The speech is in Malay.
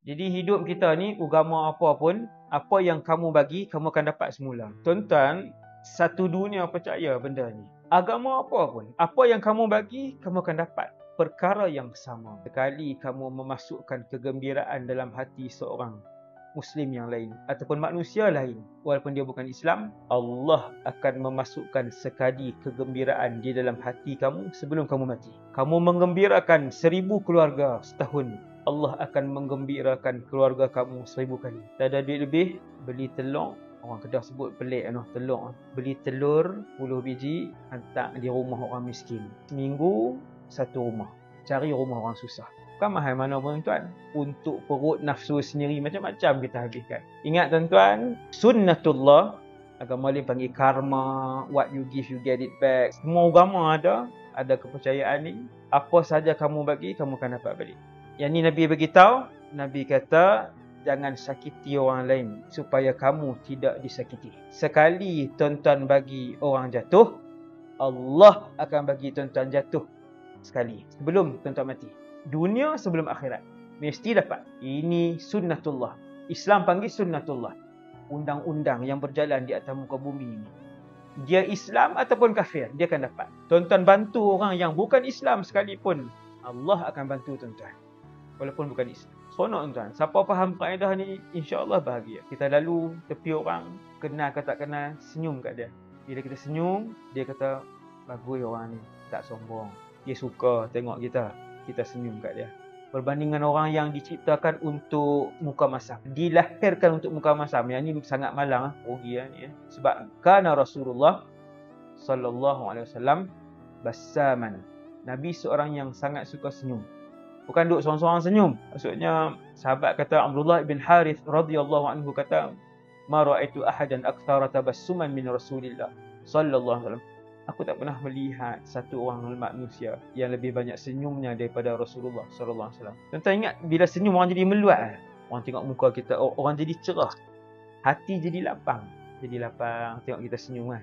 Jadi hidup kita ni, agama apa pun, apa yang kamu bagi, kamu akan dapat semula. Tuan-tuan, satu dunia percaya benda ni. Agama apa pun, apa yang kamu bagi, kamu akan dapat perkara yang sama. Sekali kamu memasukkan kegembiraan dalam hati seorang Muslim yang lain ataupun manusia lain, walaupun dia bukan Islam, Allah akan memasukkan sekadi kegembiraan di dalam hati kamu sebelum kamu mati. Kamu menggembirakan 1000 keluarga setahun, Allah akan menggembirakan keluarga kamu 1000 kali. Tak ada duit lebih, beli telur. Orang Kedah sebut pelik telur. Beli telur 10 biji, hantar di rumah orang miskin. Seminggu, satu rumah. Cari rumah orang susah. Bukan mahal mana pun tuan. Untuk perut nafsu sendiri, macam-macam kita habiskan. Ingat tuan-tuan, sunnatullah, agama lain panggil karma, what you give you get it back. Semua agama ada kepercayaan ni. Apa saja kamu bagi, kamu akan dapat balik. Yang ni Nabi beritahu, Nabi kata, jangan sakiti orang lain supaya kamu tidak disakiti. Sekali tuan-tuan bagi orang jatuh, Allah akan bagi tuan-tuan jatuh sekali sebelum tuan-tuan mati. Dunia sebelum akhirat. Mesti dapat. Ini sunnatullah. Islam panggil sunnatullah. Undang-undang yang berjalan di atas muka bumi ini. Dia Islam ataupun kafir, dia akan dapat. Tuan-tuan bantu orang yang bukan Islam sekalipun, Allah akan bantu tuan-tuan. Walaupun bukan Islam. Seronok tuan-tuan. Siapa faham kaedah ni, insya-Allah bahagia. Kita lalu tepi orang, kenal ke tak kenal, senyum kat dia. Bila kita senyum, dia kata, bagus orang ni, tak sombong. Dia suka tengok kita senyum kat dia. Berbandingan orang yang diciptakan untuk muka masam, dilahirkan untuk muka masam, yang ni sangat malang, rugi ni. Sebab kana Rasulullah sallallahu alaihi wasallam bassaman. Nabi seorang yang sangat suka senyum. Bukan duduk seorang-seorang senyum. Maksudnya sahabat kata, Abdullah bin Harith radhiyallahu anhu kata, ma ra'aitu ahadan aktsara tabassuman min Rasulillah sallallahu alaihi wasallam. Aku tak pernah melihat satu orang manusia yang lebih banyak senyumnya daripada Rasulullah sallallahu alaihi wasallam. Tuan-tuan ingat, bila senyum orang jadi meluat. Orang tengok muka kita, orang jadi cerah. Hati jadi lapang. Tengok kita senyum kan.